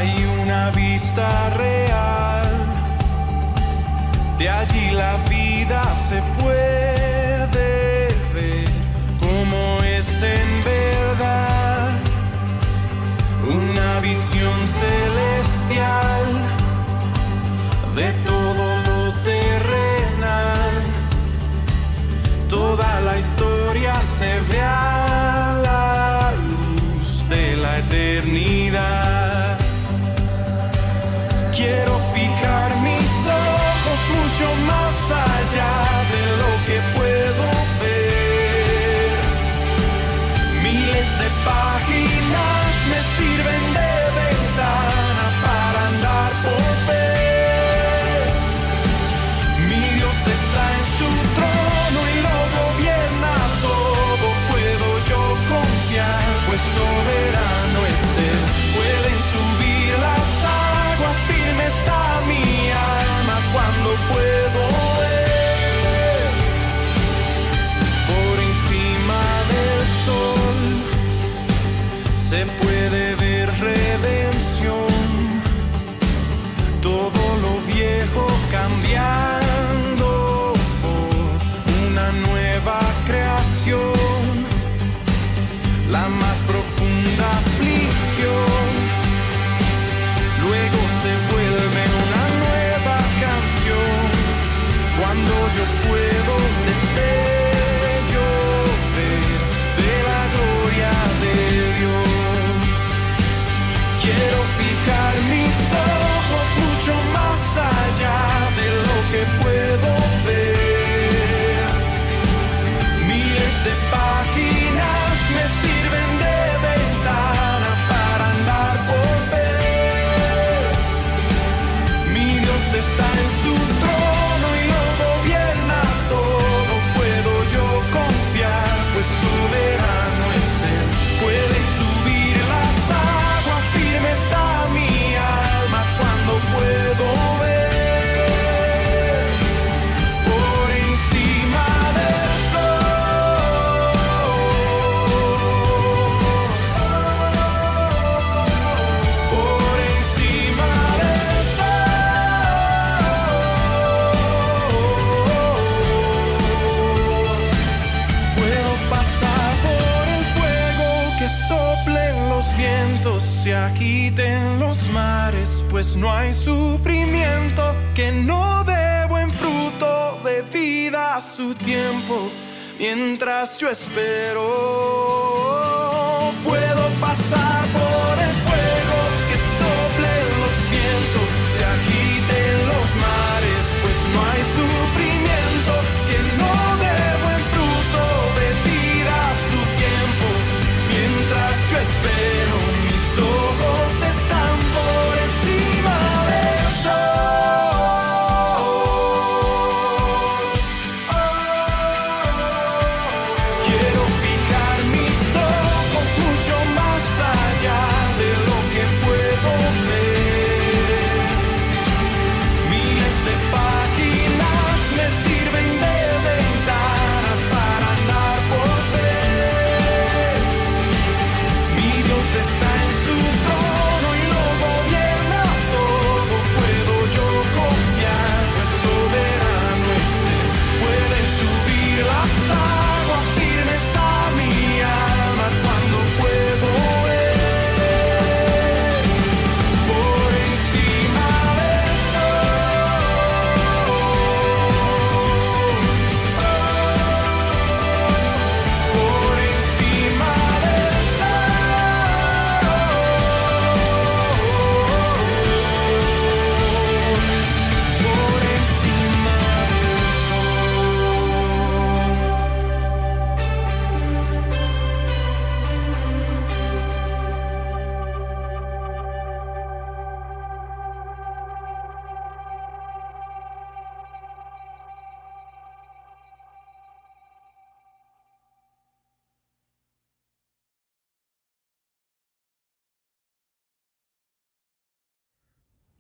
Hay una vista real, de allí la vida se puede ver como es en verdad. Una visión celestial de todo lo terrenal. Toda la historia se ve a la luz de la eternidad. Quiero fijar mis ojos mucho más allá de lo que puedo ver. Miles de páginas me sirven de ventana para andar por fe. Mi Dios está en su trono y lo gobierna todo. Puedo yo confiar, pues soberano es Él. Pueden subir las aguas, firme está mi alma cuando puedo ver. Por encima del sol se puede ver redención. Todo lo viejo cambiando por una nueva creación. La más profunda aflicción luego se vuelve una nueva canción. Cuando yo puedo destello ver de la gloria de Dios. Quiero fijar mis ojos mucho más allá de lo que puedo ver. Miles de páginas me sirven de ventana para andar por ver. Mi Dios está en su trono y lo gobierna todo. Puedo yo confiar, pues soberano es Él. Pueden subir las aguas, firme está mi alma cuando puedo ver. Por encima del sol, por encima del sol. Puedo pasar por el fuego, que soplen los vientos, se agiten los mares, pues no hay sufrimiento que no dé buen fruto de vida a su tiempo. Mientras yo espero, puedo pasar por el fuego, que soplen los vientos, se agiten los mares, pues no hay sufrimiento que no dé buen fruto de vida a su tiempo. Mientras yo espero, mis ojos están por encima del sol. Quiero fijar mis ojos mucho más allá de lo que puedo ver. Miles de páginas me sirven de ventana para andar por ver. Mi Dios está en su trono y lo gobierna todo. Puedo yo confiar, pues soberano es Él. Pueden subir las aguas, firme está mi alma cuando puedo ver. Por encima del sol, por encima del sol, por encima del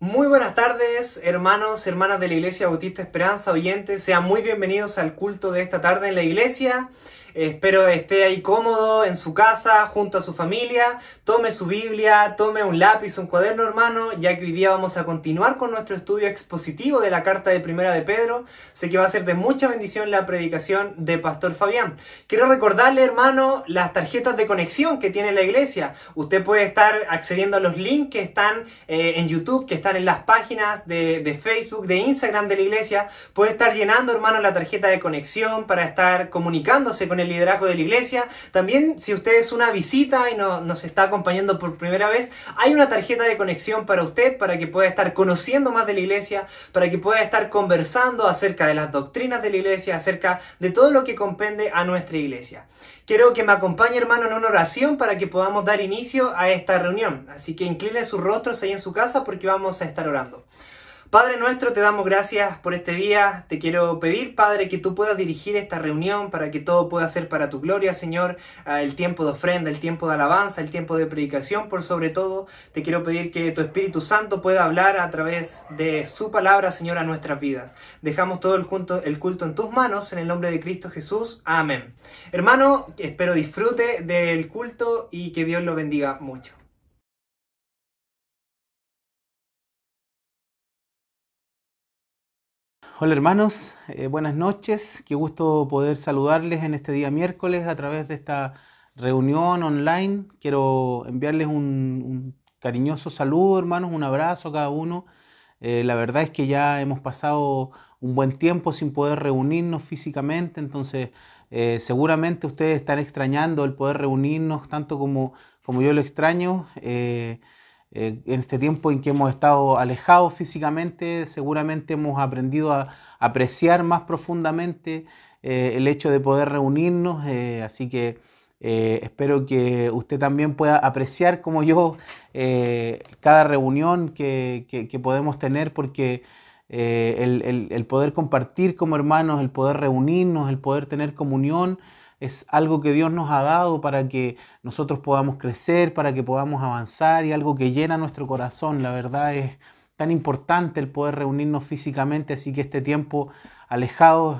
Muy buenas tardes, hermanos, hermanas de la Iglesia Bautista Esperanza, oyentes. Sean muy bienvenidos al culto de esta tarde en la iglesia. Espero esté ahí cómodo en su casa, junto a su familia. Tome su Biblia, tome un lápiz, un cuaderno, hermano, ya que hoy día vamos a continuar con nuestro estudio expositivo de la carta de Primera de Pedro. Sé que va a ser de mucha bendición la predicación de Pastor Fabián. Quiero recordarle, hermano, las tarjetas de conexión que tiene la iglesia. Usted puede estar accediendo a los links que están en YouTube, que están en las páginas de Facebook, de Instagram de la iglesia. Puede estar llenando, hermano, la tarjeta de conexión para estar comunicándose con el liderazgo de la iglesia. También, si usted es una visita y nos está acompañando por primera vez, hay una tarjeta de conexión para usted, para que pueda estar conociendo más de la iglesia, para que pueda estar conversando acerca de las doctrinas de la iglesia, acerca de todo lo que compende a nuestra iglesia. Quiero que me acompañe, hermano, en una oración para que podamos dar inicio a esta reunión. Así que incline sus rostros ahí en su casa porque vamos a estar orando. Padre nuestro, te damos gracias por este día. Te quiero pedir, Padre, que tú puedas dirigir esta reunión para que todo pueda ser para tu gloria, Señor. El tiempo de ofrenda, el tiempo de alabanza, el tiempo de predicación, por sobre todo. Te quiero pedir que tu Espíritu Santo pueda hablar a través de su palabra, Señor, a nuestras vidas. Dejamos todo el culto en tus manos, en el nombre de Cristo Jesús. Amén. Hermano, espero disfrute del culto y que Dios lo bendiga mucho. Hola hermanos, buenas noches, qué gusto poder saludarles en este día miércoles a través de esta reunión online. Quiero enviarles un cariñoso saludo, hermanos, un abrazo a cada uno. La verdad es que ya hemos pasado un buen tiempo sin poder reunirnos físicamente, entonces seguramente ustedes están extrañando el poder reunirnos tanto como yo lo extraño. En este tiempo en que hemos estado alejados físicamente, seguramente hemos aprendido a apreciar más profundamente el hecho de poder reunirnos, así que espero que usted también pueda apreciar como yo cada reunión que podemos tener, porque el poder compartir como hermanos, el poder reunirnos, el poder tener comunión, es algo que Dios nos ha dado para que nosotros podamos crecer, para que podamos avanzar, y algo que llena nuestro corazón. La verdad es tan importante el poder reunirnos físicamente, así que este tiempo alejados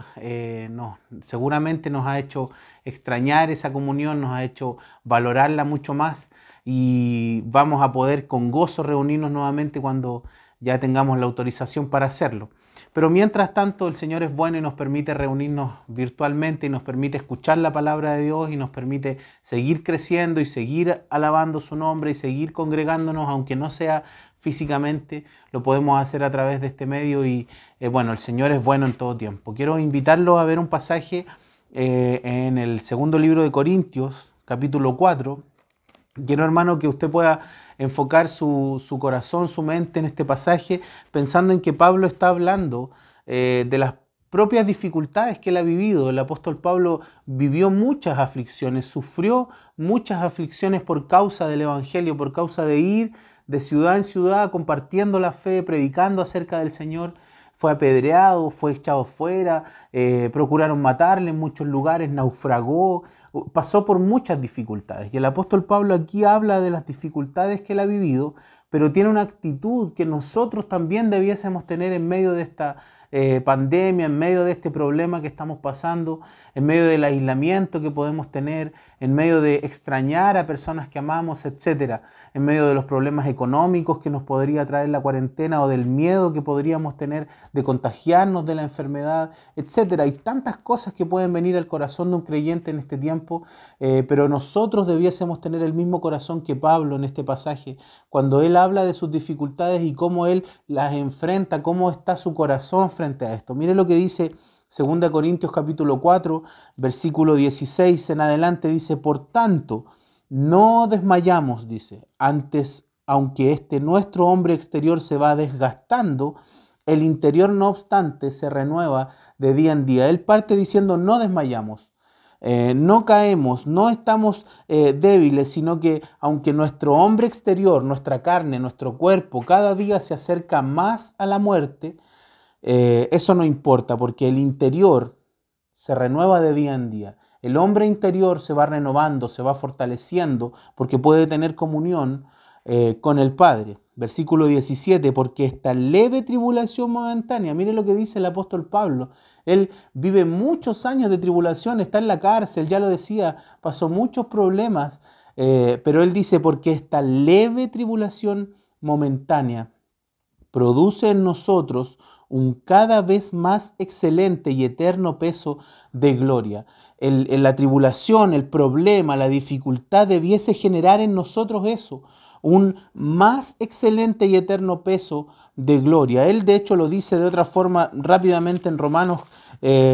seguramente nos ha hecho extrañar esa comunión, nos ha hecho valorarla mucho más, y vamos a poder con gozo reunirnos nuevamente cuando ya tengamos la autorización para hacerlo. Pero mientras tanto el Señor es bueno y nos permite reunirnos virtualmente y nos permite escuchar la palabra de Dios y nos permite seguir creciendo y seguir alabando su nombre y seguir congregándonos, aunque no sea físicamente, lo podemos hacer a través de este medio y bueno, el Señor es bueno en todo tiempo. Quiero invitarlos a ver un pasaje en el segundo libro de Corintios, capítulo 4. Quiero, hermano, que usted pueda enfocar su corazón, su mente en este pasaje, pensando en que Pablo está hablando de las propias dificultades que él ha vivido. El apóstol Pablo vivió muchas aflicciones, sufrió muchas aflicciones por causa del evangelio, por causa de ir de ciudad en ciudad compartiendo la fe, predicando acerca del Señor. Fue apedreado, fue echado fuera, procuraron matarle en muchos lugares, naufragó, pasó por muchas dificultades. Y el apóstol Pablo aquí habla de las dificultades que él ha vivido, pero tiene una actitud que nosotros también debiésemos tener en medio de esta pandemia, en medio de este problema que estamos pasando, en medio del aislamiento que podemos tener, en medio de extrañar a personas que amamos, etcétera, en medio de los problemas económicos que nos podría traer la cuarentena o del miedo que podríamos tener de contagiarnos de la enfermedad, etcétera. Hay tantas cosas que pueden venir al corazón de un creyente en este tiempo, pero nosotros debiésemos tener el mismo corazón que Pablo en este pasaje, cuando él habla de sus dificultades y cómo él las enfrenta, cómo está su corazón frente a esto. Mire lo que dice 2 Corintios capítulo 4, versículo 16 en adelante, dice: por tanto, no desmayamos, dice, antes, aunque este nuestro hombre exterior se va desgastando, el interior no obstante se renueva de día en día. Él parte diciendo: no desmayamos, no caemos, no estamos débiles, sino que aunque nuestro hombre exterior, nuestra carne, nuestro cuerpo cada día se acerca más a la muerte, eso no importa, porque el interior se renueva de día en día. El hombre interior se va renovando, se va fortaleciendo, porque puede tener comunión con el Padre. versículo 17, porque esta leve tribulación momentánea, mire lo que dice el apóstol Pablo, él vive muchos años de tribulación, está en la cárcel, ya lo decía, pasó muchos problemas, pero él dice, porque esta leve tribulación momentánea produce en nosotros un cada vez más excelente y eterno peso de gloria. La tribulación, el problema, la dificultad debiese generar en nosotros eso, un más excelente y eterno peso de gloria. Él de hecho lo dice de otra forma rápidamente en Romanos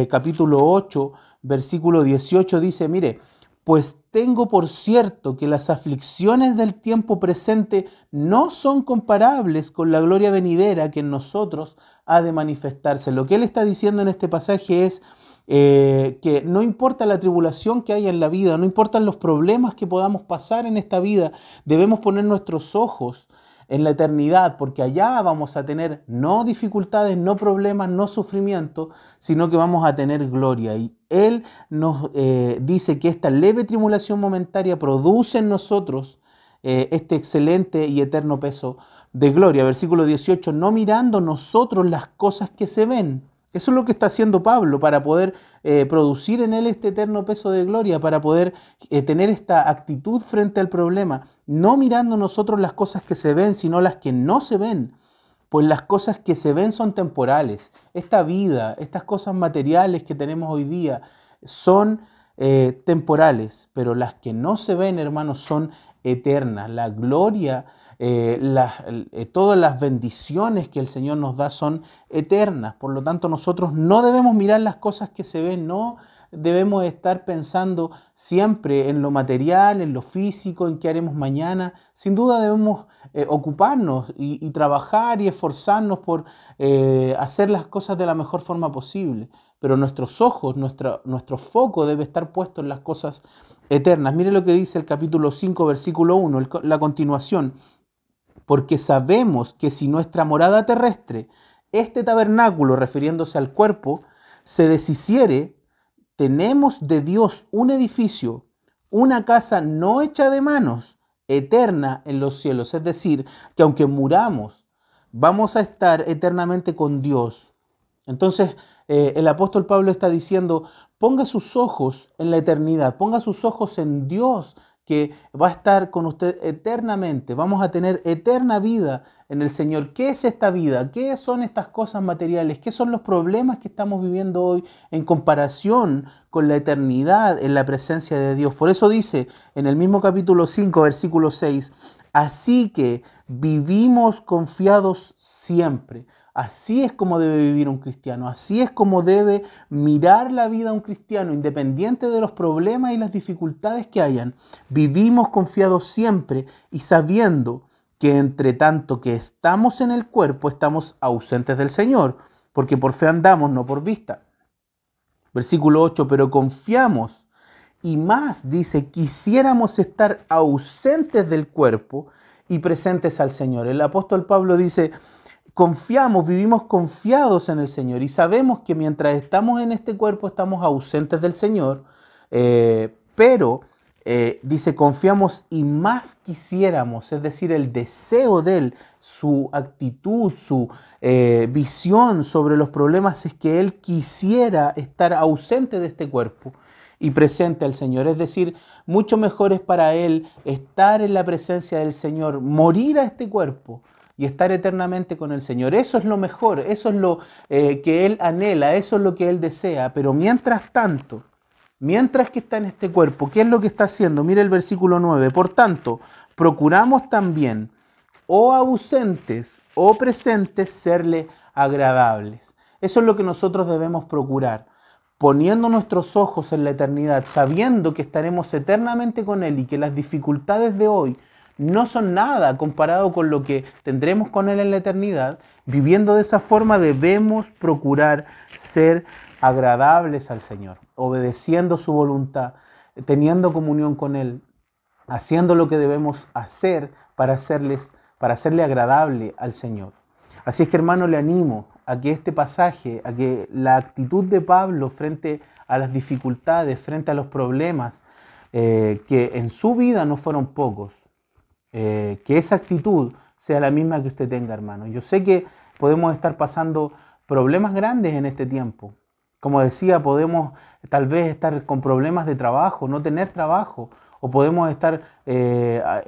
capítulo 8, versículo 18, dice, mire, pues tengo por cierto que las aflicciones del tiempo presente no son comparables con la gloria venidera que en nosotros ha de manifestarse. Lo que él está diciendo en este pasaje es que no importa la tribulación que haya en la vida, no importan los problemas que podamos pasar en esta vida, debemos poner nuestros ojos en la eternidad, porque allá vamos a tener no dificultades, no problemas, no sufrimiento, sino que vamos a tener gloria. Y Él nos dice que esta leve tribulación momentánea produce en nosotros este excelente y eterno peso de gloria. Versículo 18, no mirando nosotros las cosas que se ven. Eso es lo que está haciendo Pablo para poder producir en él este eterno peso de gloria, para poder tener esta actitud frente al problema, no mirando nosotros las cosas que se ven, sino las que no se ven, pues las cosas que se ven son temporales. Esta vida, estas cosas materiales que tenemos hoy día son temporales, pero las que no se ven, hermanos, son eternas. La gloria, todas las bendiciones que el Señor nos da son eternas. Por lo tanto, nosotros no debemos mirar las cosas que se ven, no debemos estar pensando siempre en lo material, en lo físico, en qué haremos mañana. Sin duda debemos ocuparnos y trabajar y esforzarnos por hacer las cosas de la mejor forma posible. Pero nuestros ojos, nuestro foco debe estar puesto en las cosas eternas. Mire lo que dice el capítulo 5, versículo 1, la continuación. Porque sabemos que si nuestra morada terrestre, este tabernáculo, refiriéndose al cuerpo, se deshiciere, tenemos de Dios un edificio, una casa no hecha de manos, eterna en los cielos. Es decir, que aunque muramos, vamos a estar eternamente con Dios. Entonces, el apóstol Pablo está diciendo, ponga sus ojos en la eternidad, ponga sus ojos en Dios, que va a estar con usted eternamente. Vamos a tener eterna vida en el Señor. ¿Qué es esta vida? ¿Qué son estas cosas materiales? ¿Qué son los problemas que estamos viviendo hoy en comparación con la eternidad en la presencia de Dios? Por eso dice en el mismo capítulo 5, versículo 6, así que vivimos confiados siempre. Así es como debe vivir un cristiano, así es como debe mirar la vida un cristiano, independiente de los problemas y las dificultades que hayan. Vivimos confiados siempre y sabiendo que entre tanto que estamos en el cuerpo, estamos ausentes del Señor, porque por fe andamos, no por vista. Versículo 8, pero confiamos y más, dice, quisiéramos estar ausentes del cuerpo y presentes al Señor. El apóstol Pablo dice, confiamos, vivimos confiados en el Señor y sabemos que mientras estamos en este cuerpo estamos ausentes del Señor, pero dice confiamos y más quisiéramos, es decir, el deseo de Él, su actitud, su visión sobre los problemas es que Él quisiera estar ausente de este cuerpo y presente al Señor. Es decir, mucho mejor es para Él estar en la presencia del Señor, morir a este cuerpo y estar eternamente con el Señor. Eso es lo mejor, eso es lo que Él anhela, eso es lo que Él desea. Pero mientras tanto, mientras que está en este cuerpo, ¿qué es lo que está haciendo? Mire el versículo 9. Por tanto, procuramos también, o ausentes o presentes, serle agradables. Eso es lo que nosotros debemos procurar, poniendo nuestros ojos en la eternidad, sabiendo que estaremos eternamente con Él y que las dificultades de hoy no son nada comparado con lo que tendremos con Él en la eternidad. Viviendo de esa forma debemos procurar ser agradables al Señor, obedeciendo su voluntad, teniendo comunión con Él, haciendo lo que debemos hacer para hacerle agradable al Señor. Así es que, hermano, le animo a que este pasaje, a que la actitud de Pablo frente a las dificultades, frente a los problemas, que en su vida no fueron pocos, que esa actitud sea la misma que usted tenga, hermano. Yo sé que podemos estar pasando problemas grandes en este tiempo. Como decía, podemos tal vez estar con problemas de trabajo, no tener trabajo, o podemos estar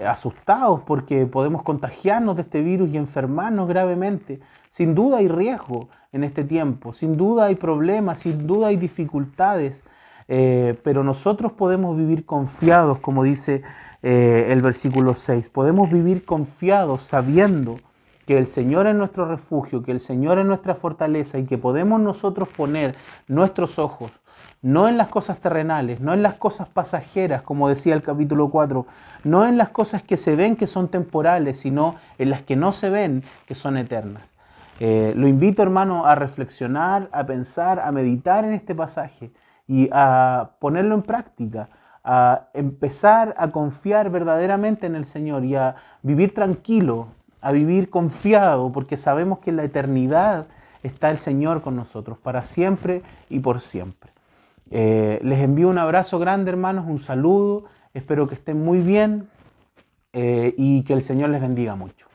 asustados porque podemos contagiarnos de este virus y enfermarnos gravemente. Sin duda hay riesgo en este tiempo, sin duda hay problemas, sin duda hay dificultades, pero nosotros podemos vivir confiados, como dice el versículo 6. Podemos vivir confiados sabiendo que el Señor es nuestro refugio, que el Señor es nuestra fortaleza y que podemos nosotros poner nuestros ojos no en las cosas terrenales, no en las cosas pasajeras, como decía el capítulo 4, no en las cosas que se ven que son temporales, sino en las que no se ven que son eternas. Lo invito, hermano, a reflexionar, a pensar, a meditar en este pasaje y a ponerlo en práctica, a empezar a confiar verdaderamente en el Señor y a vivir tranquilo, a vivir confiado, porque sabemos que en la eternidad está el Señor con nosotros, para siempre y por siempre. Les envío un abrazo grande, hermanos, un saludo, espero que estén muy bien y que el Señor les bendiga mucho.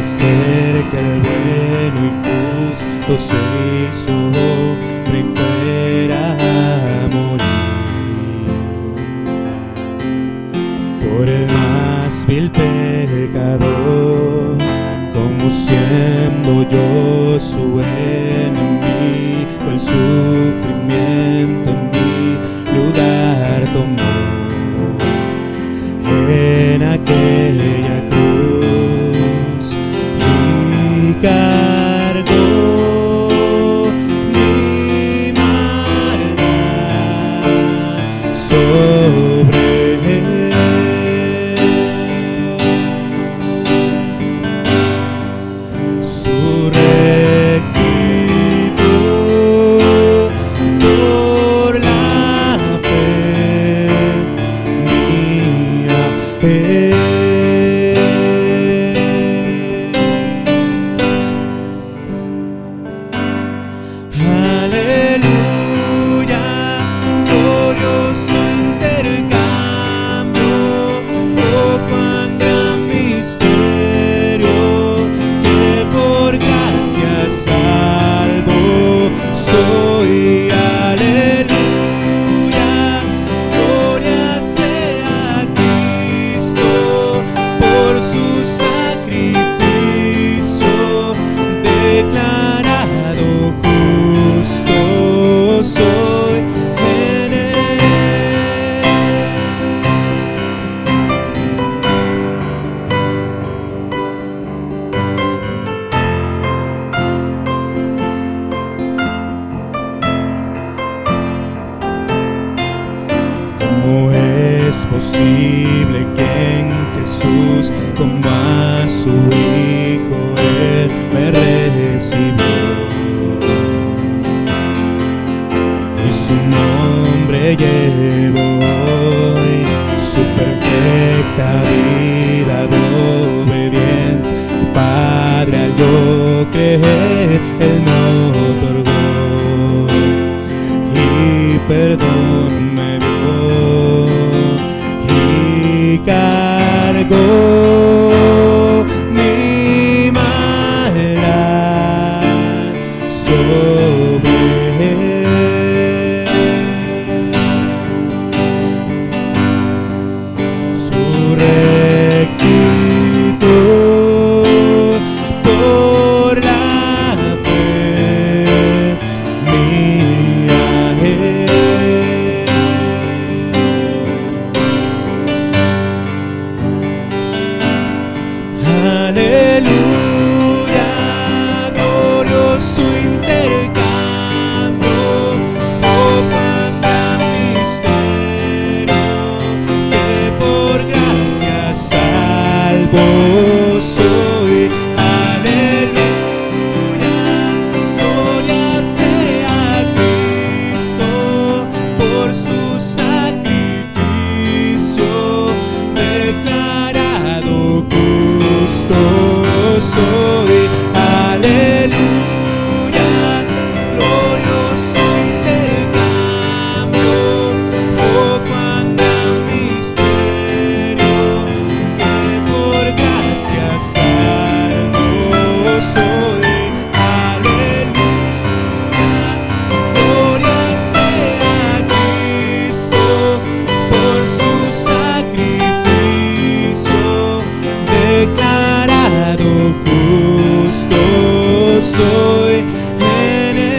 Ser que el bueno y justo se hizo hombre y fuera a morir por el más vil pecador, como siendo yo su enemigo, el sufrimiento en mi lugar tomó en aquella cruz y cargó mi maldad sobre él. Su rectitud por la fe mía es. Soy, aleluya, gloria sea a Cristo por su sacrificio, declarado justo soy en él. ¿Cómo es posible que en Jesús, como a su Hijo, Él me recibió? Y su nombre llevo hoy, su perfecta vida de obediencia. Padre, al yo creer, Él me otorgó y perdón me dio y cargó mi maldad sobre él. Su rectitud por la fe justo soy en él.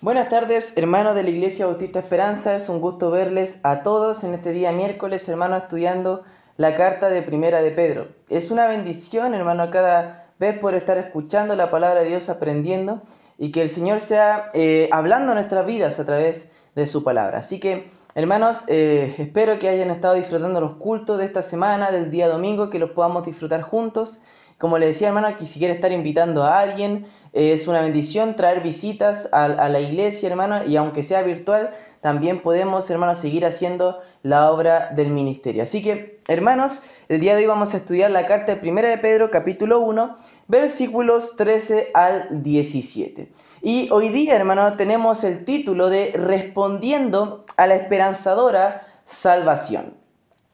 Buenas tardes, hermanos de la Iglesia Bautista Esperanza. Es un gusto verles a todos en este día miércoles, hermanos, estudiando la carta de Primera de Pedro. Es una bendición, hermano, cada vez por estar escuchando la palabra de Dios, aprendiendo, y que el Señor sea hablando en nuestras vidas a través de su palabra. Así que, hermanos, espero que hayan estado disfrutando los cultos de esta semana, del día domingo, que los podamos disfrutar juntos. Como les decía, hermano, que si quiere estar invitando a alguien, es una bendición traer visitas a la iglesia, hermano, y aunque sea virtual, también podemos, hermanos, seguir haciendo la obra del ministerio. Así que, hermanos, el día de hoy vamos a estudiar la carta de Primera de Pedro, capítulo 1, versículos 13 al 17. Y hoy día, hermano, tenemos el título de Respondiendo a la esperanzadora salvación.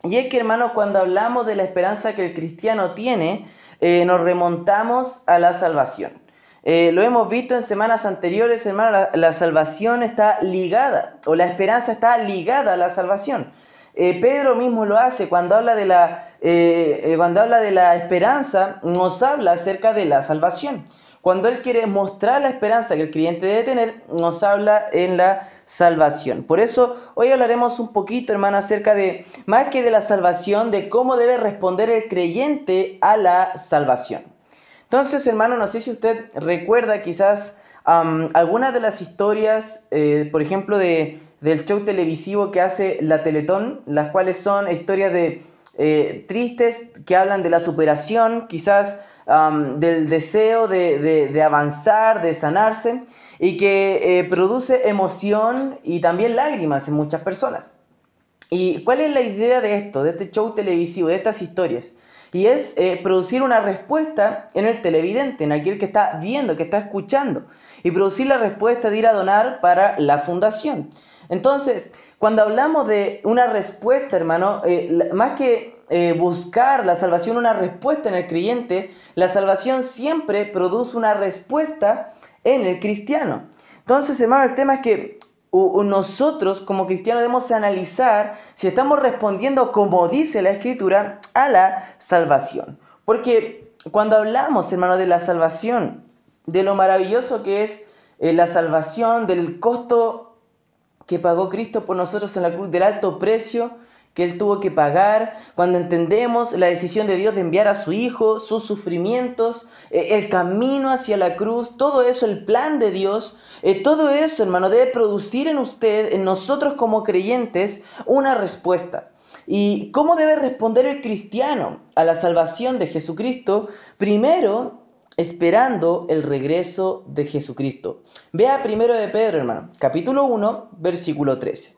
Y es que, hermano, cuando hablamos de la esperanza que el cristiano tiene, nos remontamos a la salvación. Lo hemos visto en semanas anteriores, hermano, la salvación está ligada, o la esperanza está ligada a la salvación. Pedro mismo lo hace cuando habla de la esperanza, nos habla acerca de la salvación. Cuando él quiere mostrar la esperanza que el creyente debe tener, nos habla en la salvación. Por eso hoy hablaremos un poquito, hermano, acerca de, más que de la salvación, de cómo debe responder el creyente a la salvación. Entonces, hermano, no sé si usted recuerda quizás algunas de las historias, por ejemplo, del show televisivo que hace la Teletón, las cuales son historias tristes que hablan de la superación, quizás del deseo de avanzar, de sanarse, y que produce emoción y también lágrimas en muchas personas. ¿Y cuál es la idea de esto, de este show televisivo, de estas historias? Y es producir una respuesta en el televidente, en aquel que está viendo, que está escuchando, y producir la respuesta de ir a donar para la fundación. Entonces, cuando hablamos de una respuesta, hermano, más que buscar la salvación, una respuesta en el creyente, la salvación siempre produce una respuesta en el cristiano. Entonces, hermano, el tema es que nosotros como cristianos debemos analizar si estamos respondiendo, como dice la Escritura, a la salvación. Porque cuando hablamos, hermano, de la salvación, de lo maravilloso que es la salvación, del costo que pagó Cristo por nosotros en la cruz, del alto precio que Él tuvo que pagar, cuando entendemos la decisión de Dios de enviar a su Hijo, sus sufrimientos, el camino hacia la cruz, todo eso, el plan de Dios, todo eso, hermano, debe producir en usted, en nosotros como creyentes, una respuesta. ¿Y cómo debe responder el cristiano a la salvación de Jesucristo? Primero, esperando el regreso de Jesucristo. Vea primero de Pedro, hermano, capítulo 1, versículo 13.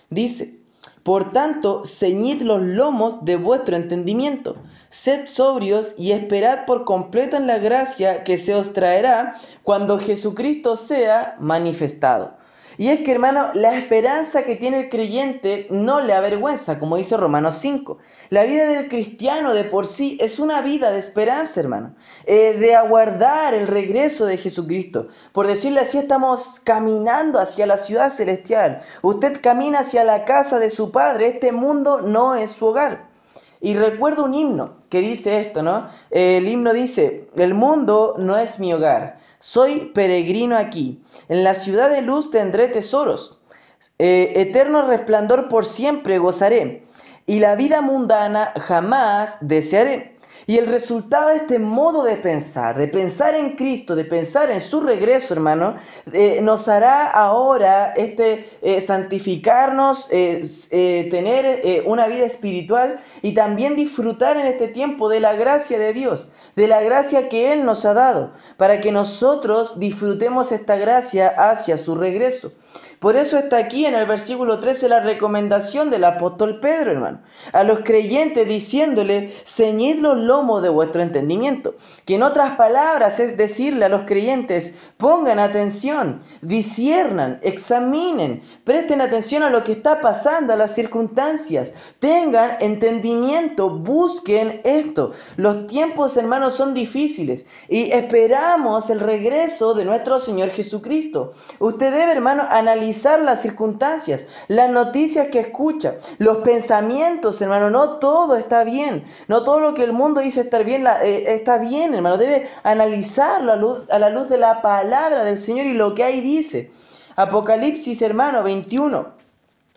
Dice: por tanto, ceñid los lomos de vuestro entendimiento, sed sobrios y esperad por completo en la gracia que se os traerá cuando Jesucristo sea manifestado. Y es que, hermano, la esperanza que tiene el creyente no le avergüenza, como dice Romanos 5. La vida del cristiano de por sí es una vida de esperanza, hermano, de aguardar el regreso de Jesucristo. Por decirle así, estamos caminando hacia la ciudad celestial. Usted camina hacia la casa de su Padre. Este mundo no es su hogar. Y recuerdo un himno que dice esto, ¿no? El himno dice: el mundo no es mi hogar, soy peregrino aquí. En la ciudad de luz tendré tesoros, eterno resplandor por siempre gozaré, y la vida mundana jamás desearé. Y el resultado de este modo de pensar en Cristo, de pensar en su regreso, hermano, nos hará ahora santificarnos, tener una vida espiritual y también disfrutar en este tiempo de la gracia de Dios, de la gracia que Él nos ha dado, para que nosotros disfrutemos esta gracia hacia su regreso. Por eso está aquí en el versículo 13 la recomendación del apóstol Pedro, hermano, a los creyentes diciéndole: ceñid los lomos de vuestro entendimiento. Que en otras palabras es decirle a los creyentes: pongan atención, disciernan, examinen, presten atención a lo que está pasando, a las circunstancias, tengan entendimiento, busquen esto. Los tiempos, hermanos, son difíciles y esperamos el regreso de nuestro Señor Jesucristo. Usted debe, hermano, analizar las circunstancias, las noticias que escucha, los pensamientos, hermano. No todo está bien, no todo lo que el mundo dice estar bien, está bien, hermano. Debe analizarlo a la luz de la palabra del Señor y lo que ahí dice. Apocalipsis, hermano, 21,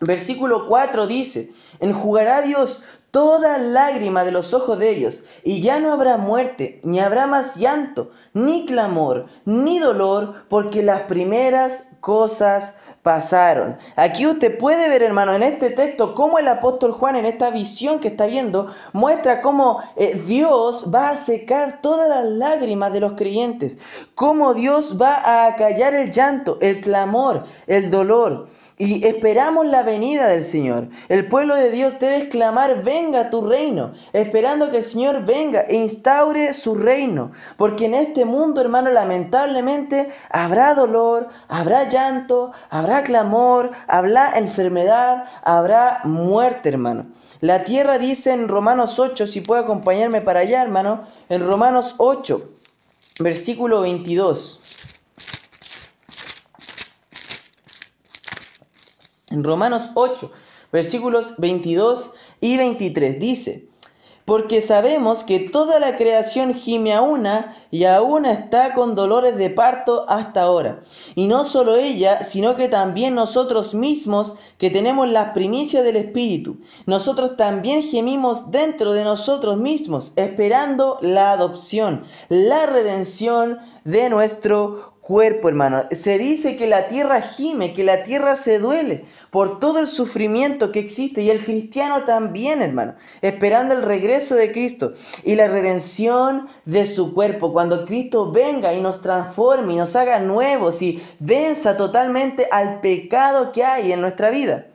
versículo 4 dice: enjugará Dios toda lágrima de los ojos de ellos, y ya no habrá muerte, ni habrá más llanto, ni clamor, ni dolor, porque las primeras cosas pasaron. Aquí usted puede ver, hermano, en este texto, cómo el apóstol Juan, en esta visión que está viendo, muestra cómo Dios va a secar todas las lágrimas de los creyentes, cómo Dios va a acallar el llanto, el clamor, el dolor. Y esperamos la venida del Señor. El pueblo de Dios debe exclamar: venga tu reino, esperando que el Señor venga e instaure su reino. Porque en este mundo, hermano, lamentablemente habrá dolor, habrá llanto, habrá clamor, habrá enfermedad, habrá muerte, hermano. La tierra dice en Romanos 8, si puede acompañarme para allá, hermano, en Romanos 8, versículo 22. En Romanos 8, versículos 22 y 23 dice: porque sabemos que toda la creación gime a una y aún está con dolores de parto hasta ahora. Y no solo ella, sino que también nosotros mismos, que tenemos las primicias del Espíritu. Nosotros también gemimos dentro de nosotros mismos, esperando la adopción, la redención de nuestro cuerpo, hermano. Se dice que la tierra gime, que la tierra se duele por todo el sufrimiento que existe, y el cristiano también, hermano, esperando el regreso de Cristo y la redención de su cuerpo, cuando Cristo venga y nos transforme y nos haga nuevos y venza totalmente al pecado que hay en nuestra vida.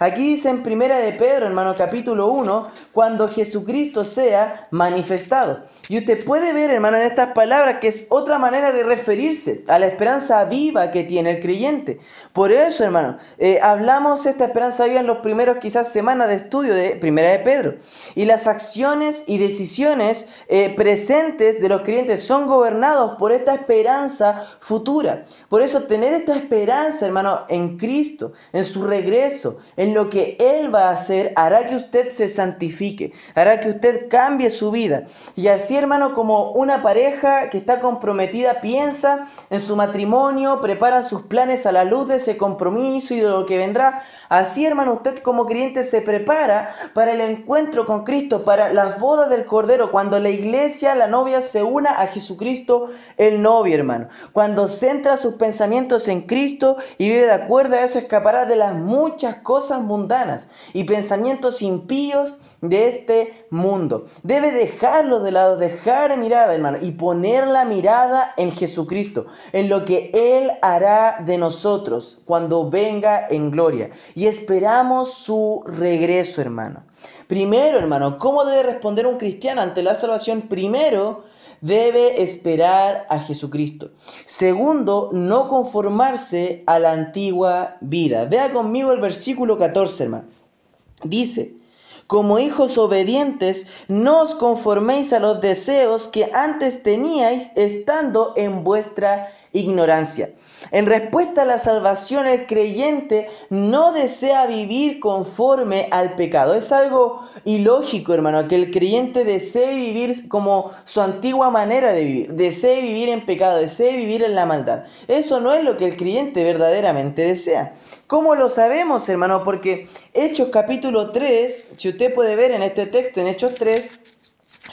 Aquí dice en Primera de Pedro, hermano, capítulo 1, cuando Jesucristo sea manifestado. Y usted puede ver, hermano, en estas palabras que es otra manera de referirse a la esperanza viva que tiene el creyente. Por eso, hermano, hablamos esta esperanza viva en los primeros quizás semanas de estudio de Primera de Pedro. Y las acciones y decisiones presentes de los creyentes son gobernados por esta esperanza futura. Por eso tener esta esperanza, hermano, en Cristo, en su regreso, en lo que Él va a hacer, hará que usted se santifique, hará que usted cambie su vida. Y así, hermano, como una pareja que está comprometida piensa en su matrimonio, prepara sus planes a la luz de ese compromiso y de lo que vendrá, así, hermano, usted como creyente se prepara para el encuentro con Cristo, para las bodas del Cordero, cuando la iglesia, la novia, se una a Jesucristo, el novio, hermano. Cuando centra sus pensamientos en Cristo y vive de acuerdo a eso, escapará de las muchas cosas mundanas y pensamientos impíos de este mundo. Debe dejarlo de lado, dejar mirada, hermano, y poner la mirada en Jesucristo, en lo que Él hará de nosotros cuando venga en gloria. Y esperamos su regreso, hermano. Primero, hermano, ¿cómo debe responder un cristiano ante la salvación? Primero, debe esperar a Jesucristo. Segundo, no conformarse a la antigua vida. Vea conmigo el versículo 14, hermano. Dice: como hijos obedientes, no os conforméis a los deseos que antes teníais estando en vuestra ignorancia. En respuesta a la salvación, el creyente no desea vivir conforme al pecado. Es algo ilógico, hermano, que el creyente desee vivir como su antigua manera de vivir, desee vivir en pecado, desee vivir en la maldad. Eso no es lo que el creyente verdaderamente desea. ¿Cómo lo sabemos, hermano? Porque Hechos capítulo 3, si usted puede ver en este texto, en Hechos 3,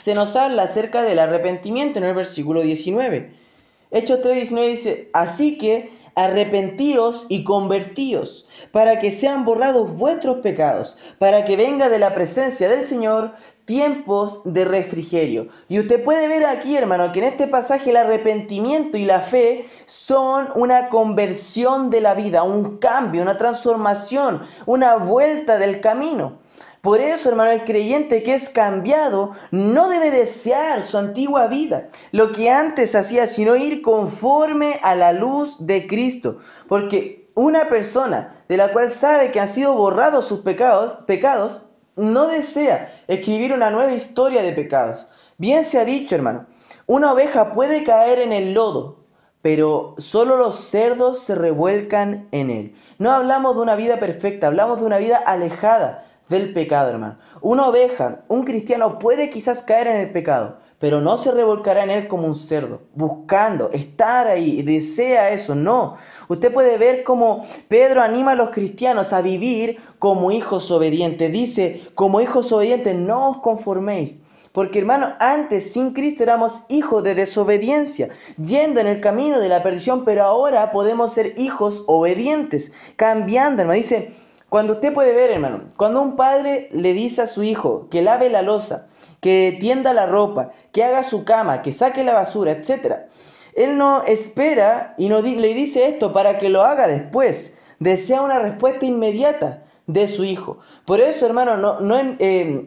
se nos habla acerca del arrepentimiento en el versículo 19. Hechos 3:19 dice: así que arrepentíos y convertíos, para que sean borrados vuestros pecados, para que venga de la presencia del Señor tiempos de refrigerio. Y usted puede ver aquí, hermano, que en este pasaje el arrepentimiento y la fe son una conversión de la vida, un cambio, una transformación, una vuelta del camino. Por eso, hermano, el creyente que es cambiado no debe desear su antigua vida, lo que antes hacía, sino ir conforme a la luz de Cristo. Porque una persona de la cual sabe que han sido borrados sus pecados, no desea escribir una nueva historia de pecados. Bien se ha dicho, hermano, una oveja puede caer en el lodo, pero solo los cerdos se revuelcan en él. No hablamos de una vida perfecta, hablamos de una vida alejada del pecado, hermano. Una oveja, un cristiano puede quizás caer en el pecado, pero no se revolcará en él como un cerdo, buscando estar ahí, desea eso, no. Usted puede ver cómo Pedro anima a los cristianos a vivir como hijos obedientes. Dice, como hijos obedientes, no os conforméis. Porque, hermano, antes sin Cristo éramos hijos de desobediencia, yendo en el camino de la perdición, pero ahora podemos ser hijos obedientes, cambiando, hermano. Dice, cuando usted puede ver, hermano, cuando un padre le dice a su hijo que lave la loza, que tienda la ropa, que haga su cama, que saque la basura, etc. Él no espera y no le dice esto para que lo haga después. Desea una respuesta inmediata de su hijo. Por eso, hermano, no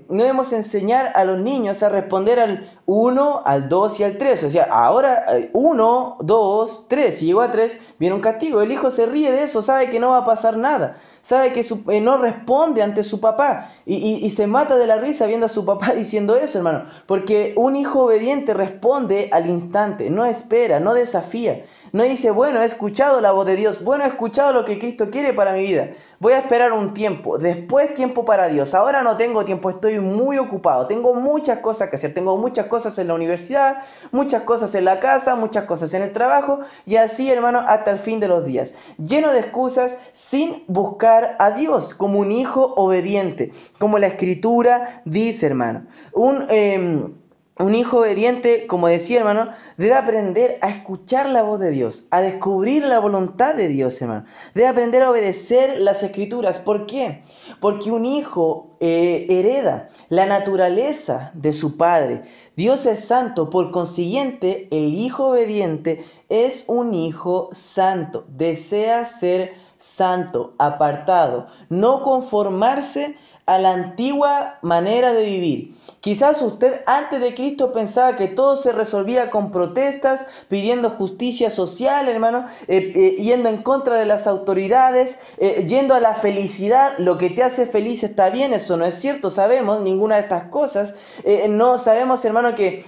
debemos enseñar a los niños a responder al 1, al 2 y al 3. O sea, ahora 1, 2, 3. Si llegó a 3, viene un castigo. El hijo se ríe de eso, sabe que no va a pasar nada. Sabe que no responde ante su papá y se mata de la risa viendo a su papá diciendo eso, hermano. Porque un hijo obediente responde al instante, no espera, no desafía. No dice, bueno, he escuchado la voz de Dios, bueno, he escuchado lo que Cristo quiere para mi vida. Voy a esperar un tiempo, después tiempo para Dios. Ahora no tengo tiempo, estoy muy ocupado. Tengo muchas cosas que hacer, tengo muchas cosas en la universidad, muchas cosas en la casa, muchas cosas en el trabajo. Y así, hermano, hasta el fin de los días. Lleno de excusas sin buscar a Dios como un hijo obediente. Como la Escritura dice, hermano. Un hijo obediente, como decía, hermano, debe aprender a escuchar la voz de Dios, a descubrir la voluntad de Dios, hermano. Debe aprender a obedecer las Escrituras. ¿Por qué? Porque un hijo hereda la naturaleza de su padre. Dios es santo, por consiguiente, el hijo obediente es un hijo santo. Desea ser santo, apartado, no conformarse a la antigua manera de vivir. Quizás usted antes de Cristo pensaba que todo se resolvía con protestas, pidiendo justicia social, hermano, yendo en contra de las autoridades, yendo a la felicidad. Lo que te hace feliz está bien, eso no es cierto, sabemos ninguna de estas cosas. No sabemos, hermano, que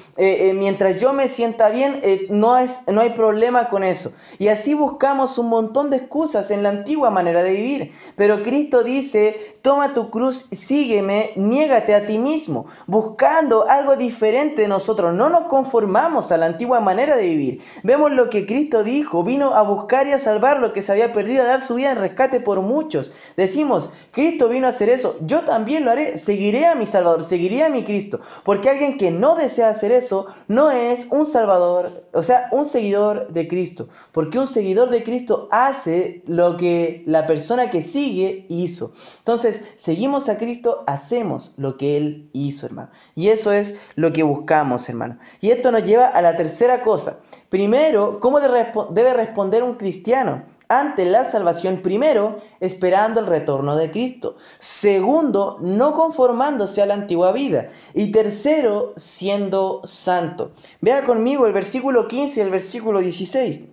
mientras yo me sienta bien, no hay problema con eso. Y así buscamos un montón de excusas en la antigua manera de vivir. Pero Cristo dice, toma tu cruz, sígueme, niégate a ti mismo, buscando algo diferente de nosotros. No nos conformamos a la antigua manera de vivir. Vemos lo que Cristo dijo, vino a buscar y a salvar lo que se había perdido, a dar su vida en rescate por muchos. Decimos, Cristo vino a hacer eso, yo también lo haré, seguiré a mi Salvador, seguiré a mi Cristo. Porque alguien que no desea hacer eso, no es un Salvador, o sea, un seguidor de Cristo. Porque un seguidor de Cristo hace lo que la persona que sigue hizo. Entonces, seguimos a Cristo, hacemos lo que Él hizo, hermano. Y eso es lo que buscamos, hermano. Y esto nos lleva a la tercera cosa. Primero, ¿cómo debe responder un cristiano ante la salvación? Primero, esperando el retorno de Cristo. Segundo, no conformándose a la antigua vida. Y tercero, siendo santo. Vea conmigo el versículo 15 y el versículo 16.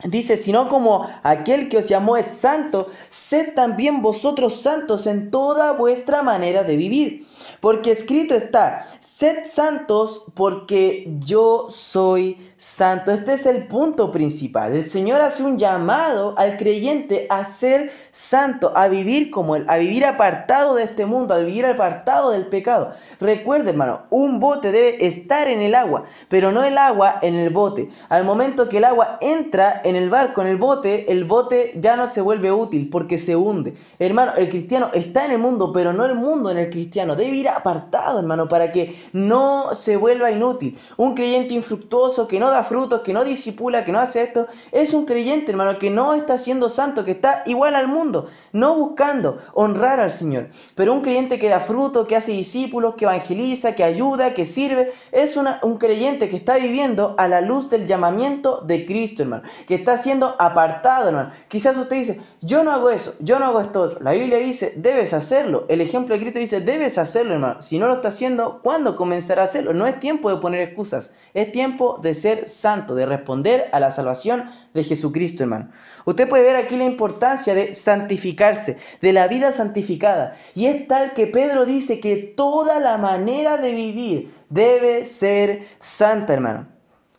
Dice, sino como aquel que os llamó es santo, sed también vosotros santos en toda vuestra manera de vivir. Porque escrito está, sed santos porque yo soy santo. Este es el punto principal. El Señor hace un llamado al creyente a ser santo, a vivir como Él, a vivir apartado de este mundo, a vivir apartado del pecado. Recuerde, hermano, un bote debe estar en el agua, pero no el agua en el bote. Al momento que el agua entra en el barco, en el bote ya no se vuelve útil porque se hunde. Hermano, el cristiano está en el mundo, pero no el mundo en el cristiano. Debe ir apartado, hermano, para que no se vuelva inútil. Un creyente infructuoso que no da frutos, que no discipula, que no hace esto, es un creyente, hermano, que no está siendo santo, que está igual al mundo, no buscando honrar al Señor. Pero un creyente que da fruto, que hace discípulos, que evangeliza, que ayuda, que sirve, es un creyente que está viviendo a la luz del llamamiento de Cristo, hermano, que está siendo apartado, hermano. Quizás usted dice, yo no hago eso, yo no hago esto otro. La Biblia dice, debes hacerlo. El ejemplo de Cristo dice, debes hacerlo, hermano. Si no lo está haciendo, ¿cuándo comenzará a hacerlo? No es tiempo de poner excusas, es tiempo de ser santo, de responder a la salvación de Jesucristo, hermano. Usted puede ver aquí la importancia de santificarse, de la vida santificada. Y es tal que Pedro dice que toda la manera de vivir debe ser santa, hermano.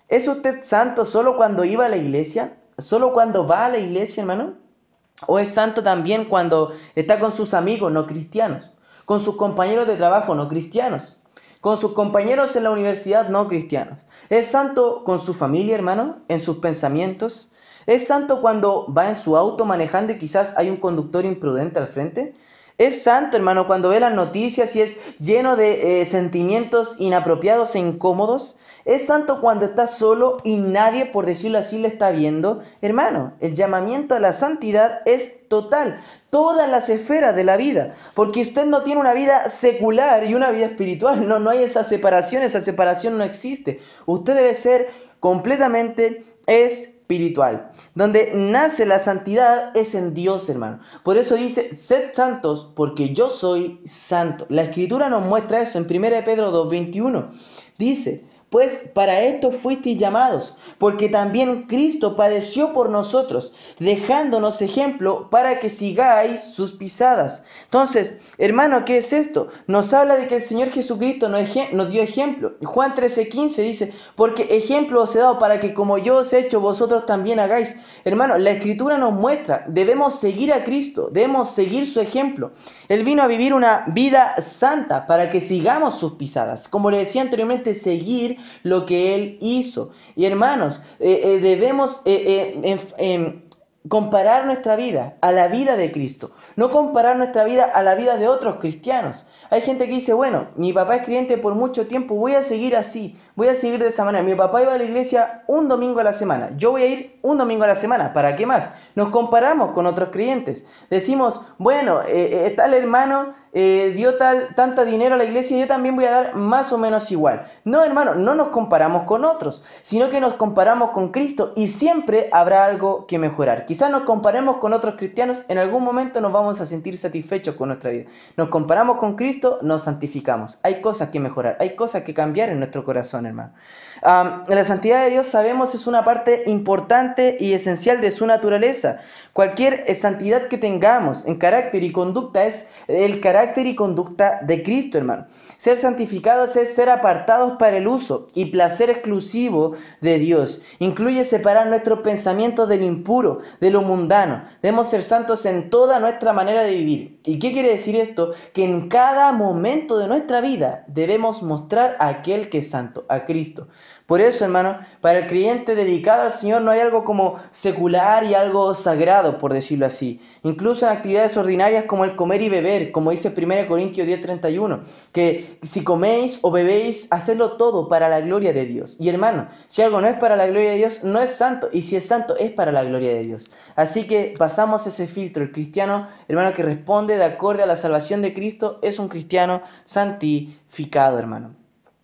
¿Es usted santo solo cuando iba a la iglesia? ¿Solo cuando va a la iglesia, hermano? ¿O es santo también cuando está con sus amigos no cristianos? ¿Con sus compañeros de trabajo no cristianos? ¿Con sus compañeros en la universidad no cristianos? ¿Es santo con su familia, hermano? ¿En sus pensamientos? ¿Es santo cuando va en su auto manejando y quizás hay un conductor imprudente al frente? ¿Es santo, hermano, cuando ve las noticias y es lleno de sentimientos inapropiados e incómodos? ¿Es santo cuando está solo y nadie, por decirlo así, le está viendo? Hermano, el llamamiento a la santidad es total, todas las esferas de la vida, porque usted no tiene una vida secular y una vida espiritual, no hay esa separación no existe. Usted debe ser completamente espiritual. Donde nace la santidad es en Dios, hermano. Por eso dice, sed santos porque yo soy santo. La Escritura nos muestra eso en 1 Pedro 2:21. Dice, pues para esto fuisteis llamados, porque también Cristo padeció por nosotros, dejándonos ejemplo para que sigáis sus pisadas. Entonces, hermano, ¿qué es esto? Nos habla de que el Señor Jesucristo nos dio ejemplo. Juan 13:15 dice, porque ejemplo os he dado para que como yo os he hecho, vosotros también hagáis. Hermano, la Escritura nos muestra, debemos seguir a Cristo, debemos seguir su ejemplo. Él vino a vivir una vida santa para que sigamos sus pisadas. Como le decía anteriormente, seguir lo que Él hizo. Y hermanos, debemos comparar nuestra vida a la vida de Cristo, no comparar nuestra vida a la vida de otros cristianos. Hay gente que dice, bueno, mi papá es creyente por mucho tiempo, voy a seguir así, voy a seguir de esa manera. Mi papá iba a la iglesia un domingo a la semana, yo voy a ir un domingo a la semana, ¿para qué más? Nos comparamos con otros creyentes, decimos, bueno, tal hermano dio tanta dinero a la iglesia, yo también voy a dar más o menos igual. No, hermano, no nos comparamos con otros, sino que nos comparamos con Cristo y siempre habrá algo que mejorar. Quizás nos comparemos con otros cristianos, en algún momento nos vamos a sentir satisfechos con nuestra vida. Nos comparamos con Cristo, nos santificamos. Hay cosas que mejorar, hay cosas que cambiar en nuestro corazón, hermano. La santidad de Dios, sabemos, es una parte importante y esencial de su naturaleza. Cualquier santidad que tengamos en carácter y conducta es el carácter y conducta de Cristo, hermano. Ser santificados es ser apartados para el uso y placer exclusivo de Dios. Incluye separar nuestros pensamientos del impuro, de lo mundano. Debemos ser santos en toda nuestra manera de vivir. ¿Y qué quiere decir esto? Que en cada momento de nuestra vida debemos mostrar a aquel que es santo, a Cristo. Por eso, hermano, para el creyente dedicado al Señor no hay algo como secular y algo sagrado, por decirlo así. Incluso en actividades ordinarias como el comer y beber, como dice 1 Corintios 10:31, que si coméis o bebéis, hacedlo todo para la gloria de Dios. Y hermano, si algo no es para la gloria de Dios, no es santo, y si es santo, es para la gloria de Dios. Así que pasamos ese filtro. El cristiano, hermano, que responde de acorde a la salvación de Cristo, es un cristiano santificado, hermano.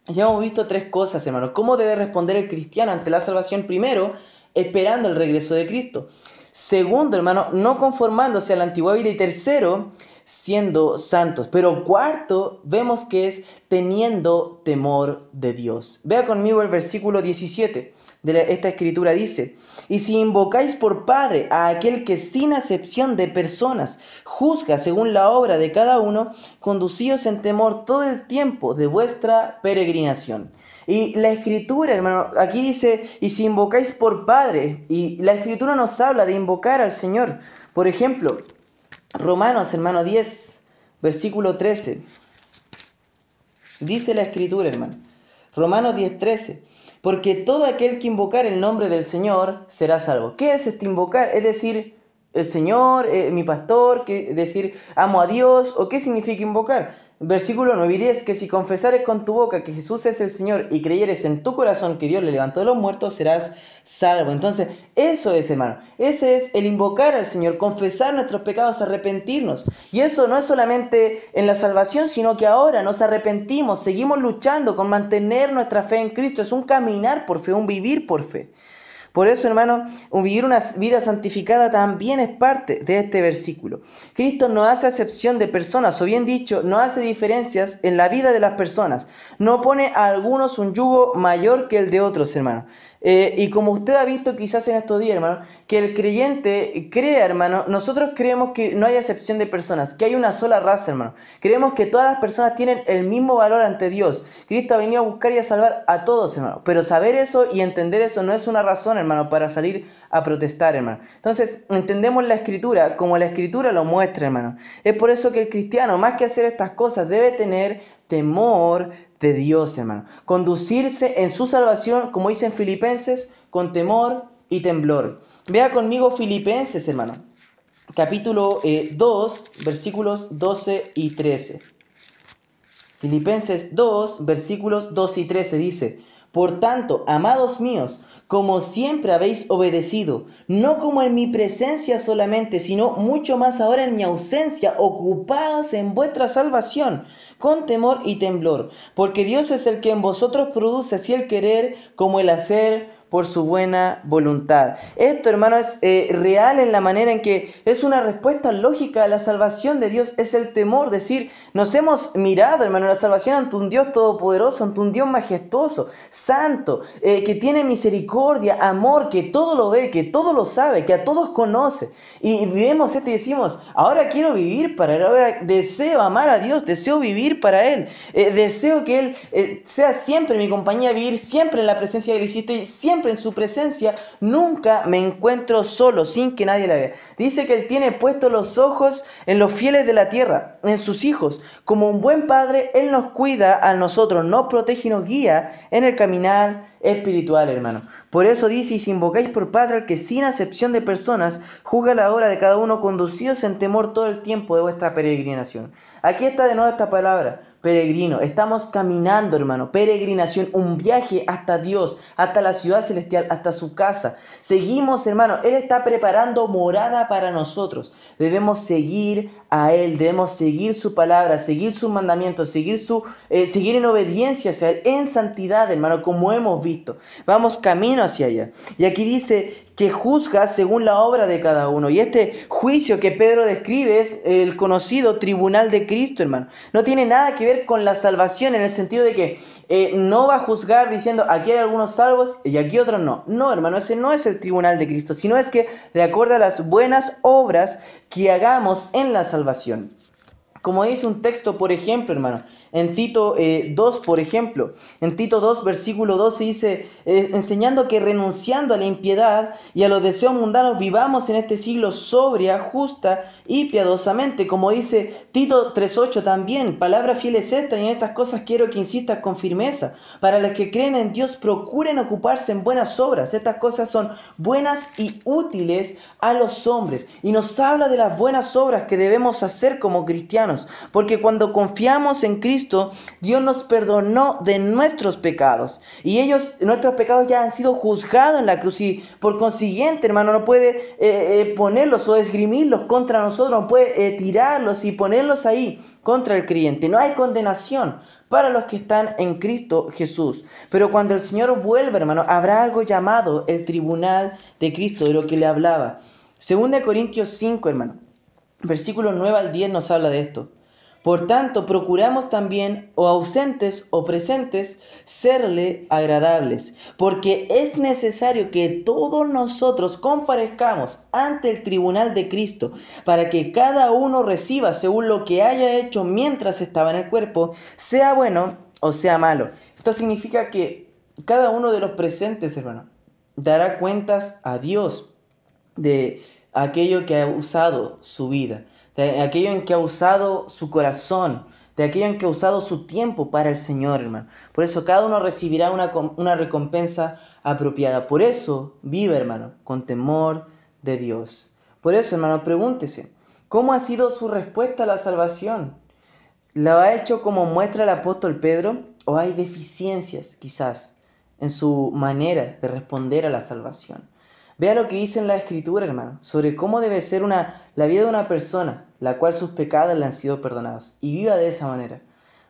Ya hemos visto tres cosas, hermano. ¿Cómo debe responder el cristiano ante la salvación? Primero, esperando el regreso de Cristo. Segundo, hermano, no conformándose a la antigua vida. Y tercero, siendo santos. Pero cuarto, vemos que es teniendo temor de Dios. Vea conmigo el versículo 17 de esta escritura. Dice, y si invocáis por Padre a aquel que sin acepción de personas juzga según la obra de cada uno, conducíos en temor todo el tiempo de vuestra peregrinación. Y la escritura, hermano, aquí dice, y si invocáis por Padre, y la escritura nos habla de invocar al Señor. Por ejemplo, Romanos, hermano, 10, versículo 13. Dice la escritura, hermano, Romanos 10:13. Porque todo aquel que invocar el nombre del Señor será salvo. ¿Qué es este invocar? Es decir, el Señor, mi pastor, decir amo a Dios, ¿o qué significa invocar? Versículo 9 y 10, que si confesares con tu boca que Jesús es el Señor y creyeres en tu corazón que Dios le levantó de los muertos, serás salvo. Entonces, eso es, hermano. Ese es el invocar al Señor, confesar nuestros pecados, arrepentirnos. Y eso no es solamente en la salvación, sino que ahora nos arrepentimos, seguimos luchando con mantener nuestra fe en Cristo. Es un caminar por fe, un vivir por fe. Por eso, hermano, vivir una vida santificada también es parte de este versículo. Cristo no hace acepción de personas, o bien dicho, no hace diferencias en la vida de las personas. No pone a algunos un yugo mayor que el de otros, hermano. Y como usted ha visto quizás en estos días, hermano, que el creyente crea, hermano, nosotros creemos que no hay acepción de personas, que hay una sola raza, hermano. Creemos que todas las personas tienen el mismo valor ante Dios. Cristo ha venido a buscar y a salvar a todos, hermano. Pero saber eso y entender eso no es una razón, hermano, para salir a protestar, hermano. Entonces, entendemos la Escritura como la Escritura lo muestra, hermano. Es por eso que el cristiano, más que hacer estas cosas, debe tener temor de Dios, hermano. Conducirse en su salvación, como dice en Filipenses, con temor y temblor. Vea conmigo Filipenses, hermano. Capítulo 2, versículos 12 y 13. Filipenses 2, versículos 12 y 13 dice: Por tanto, amados míos, como siempre habéis obedecido, no como en mi presencia solamente, sino mucho más ahora en mi ausencia, ocupados en vuestra salvación, con temor y temblor, porque Dios es el que en vosotros produce así el querer como el hacer por su buena voluntad. Esto, hermano, es real en la manera en que es una respuesta lógica a la salvación de Dios, es el temor, decir, nos hemos mirado, hermano, la salvación ante un Dios todopoderoso, ante un Dios majestuoso, santo, que tiene misericordia, amor, que todo lo ve, que todo lo sabe, que a todos conoce. Y vemos esto y decimos, ahora quiero vivir para Él, ahora deseo amar a Dios, deseo vivir para Él, deseo que Él sea siempre mi compañía, vivir siempre en la presencia de Cristo y siempre en su presencia, nunca me encuentro solo, sin que nadie la vea. Dice que Él tiene puestos los ojos en los fieles de la tierra, en sus hijos. Como un buen padre, Él nos cuida a nosotros, nos protege y nos guía en el caminar espiritual, hermano. Por eso dice, y si invocáis por Padre al que sin acepción de personas juzga la obra de cada uno, conducidos en temor todo el tiempo de vuestra peregrinación. Aquí está de nuevo esta palabra, peregrino. Estamos caminando, hermano, peregrinación, un viaje hasta Dios, hasta la ciudad celestial, hasta su casa. Seguimos, hermano, Él está preparando morada para nosotros. Debemos seguir a Él, debemos seguir su palabra, seguir sus mandamientos, seguir en obediencia hacia Él, en santidad, hermano, como hemos visto. Vamos camino hacia allá. Y aquí dice que juzga según la obra de cada uno. Y este juicio que Pedro describe es el conocido tribunal de Cristo, hermano. No tiene nada que ver con la salvación en el sentido de que no va a juzgar diciendo aquí hay algunos salvos y aquí otros no. No, hermano, ese no es el tribunal de Cristo, sino es que de acuerdo a las buenas obras que hagamos en la salvación. Como dice un texto, por ejemplo, hermano, en Tito 2, por ejemplo, en Tito 2, versículo 12 dice, enseñando que renunciando a la impiedad y a los deseos mundanos vivamos en este siglo sobria, justa y piadosamente. Como dice Tito 3.8 también, palabra fiel es esta y en estas cosas quiero que insistas con firmeza. Para los que creen en Dios, procuren ocuparse en buenas obras. Estas cosas son buenas y útiles a los hombres. Y nos habla de las buenas obras que debemos hacer como cristianos. Porque cuando confiamos en Cristo, Dios nos perdonó de nuestros pecados. Y nuestros pecados ya han sido juzgados en la cruz. Y por consiguiente, hermano, no puede ponerlos o esgrimirlos contra nosotros. No puede tirarlos y ponerlos ahí contra el creyente. No hay condenación para los que están en Cristo Jesús. Pero cuando el Señor vuelva, hermano, habrá algo llamado el tribunal de Cristo, de lo que le hablaba. 2 Corintios 5, hermano. Versículo 9 al 10 nos habla de esto. Por tanto, procuramos también, o ausentes o presentes, serle agradables, porque es necesario que todos nosotros comparezcamos ante el tribunal de Cristo, para que cada uno reciba según lo que haya hecho mientras estaba en el cuerpo, sea bueno o sea malo. Esto significa que cada uno de los presentes, hermano, dará cuentas a Dios de aquello que ha usado su vida, de aquello en que ha usado su corazón, de aquello en que ha usado su tiempo para el Señor, hermano. Por eso cada uno recibirá una recompensa apropiada. Por eso vive, hermano, con temor de Dios. Por eso, hermano, pregúntese, ¿cómo ha sido su respuesta a la salvación? ¿Lo ha hecho como muestra el apóstol Pedro o hay deficiencias quizás en su manera de responder a la salvación? Vea lo que dice en la Escritura, hermano, sobre cómo debe ser la vida de una persona, la cual sus pecados le han sido perdonados, y viva de esa manera.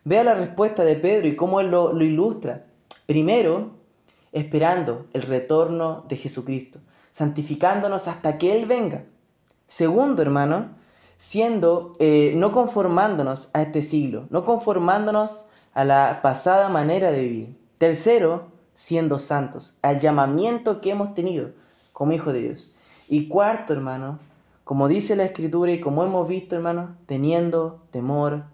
Vea la respuesta de Pedro y cómo él lo ilustra. Primero, esperando el retorno de Jesucristo, santificándonos hasta que Él venga. Segundo, hermano, no conformándonos a este siglo, no conformándonos a la pasada manera de vivir. Tercero, siendo santos, al llamamiento que hemos tenido como hijos de Dios. Y cuarto, hermano, como dice la Escritura y como hemos visto, hermano, teniendo temor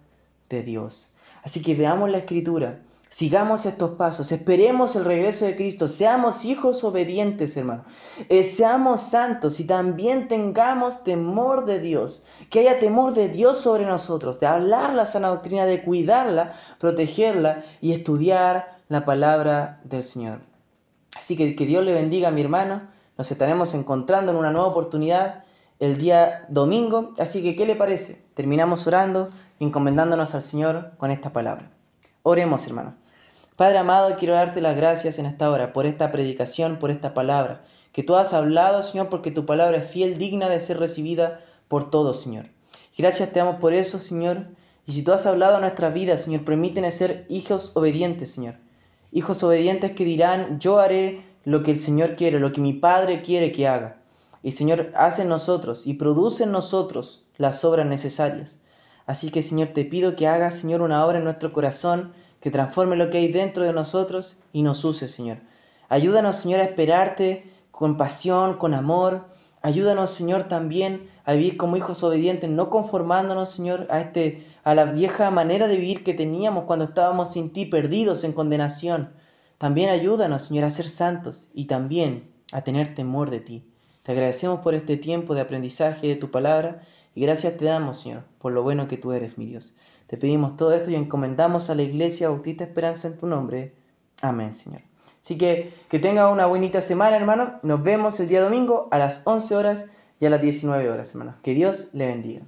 de Dios. Así que veamos la Escritura, sigamos estos pasos, esperemos el regreso de Cristo, seamos hijos obedientes, hermano, seamos santos y también tengamos temor de Dios, que haya temor de Dios sobre nosotros, de hablar la sana doctrina, de cuidarla, protegerla y estudiar la palabra del Señor. Así que Dios le bendiga, mi hermano, nos estaremos encontrando en una nueva oportunidad el día domingo, así que ¿qué le parece? Terminamos orando y encomendándonos al Señor con esta palabra. Oremos, hermano. Padre amado, quiero darte las gracias en esta hora por esta predicación, por esta palabra que tú has hablado, Señor, porque tu palabra es fiel, digna de ser recibida por todos, Señor. Gracias te damos por eso, Señor. Y si tú has hablado a nuestras vidas, Señor, permítenos ser hijos obedientes, Señor. Hijos obedientes que dirán, yo haré lo que el Señor quiere, lo que mi Padre quiere que haga. Y Señor, haz en nosotros y produce en nosotros las obras necesarias. Así que, Señor, te pido que hagas, Señor, una obra en nuestro corazón, que transforme lo que hay dentro de nosotros y nos use, Señor. Ayúdanos, Señor, a esperarte con pasión, con amor. Ayúdanos, Señor, también a vivir como hijos obedientes, no conformándonos, Señor, a la vieja manera de vivir que teníamos cuando estábamos sin ti, perdidos en condenación. También ayúdanos, Señor, a ser santos y también a tener temor de ti. Te agradecemos por este tiempo de aprendizaje de tu palabra y gracias te damos, Señor, por lo bueno que tú eres, mi Dios. Te pedimos todo esto y encomendamos a la Iglesia Bautista Esperanza en tu nombre. Amén, Señor. Así que tenga una bonita semana, hermano. Nos vemos el día domingo a las 11 horas y a las 19 horas, hermano. Que Dios le bendiga.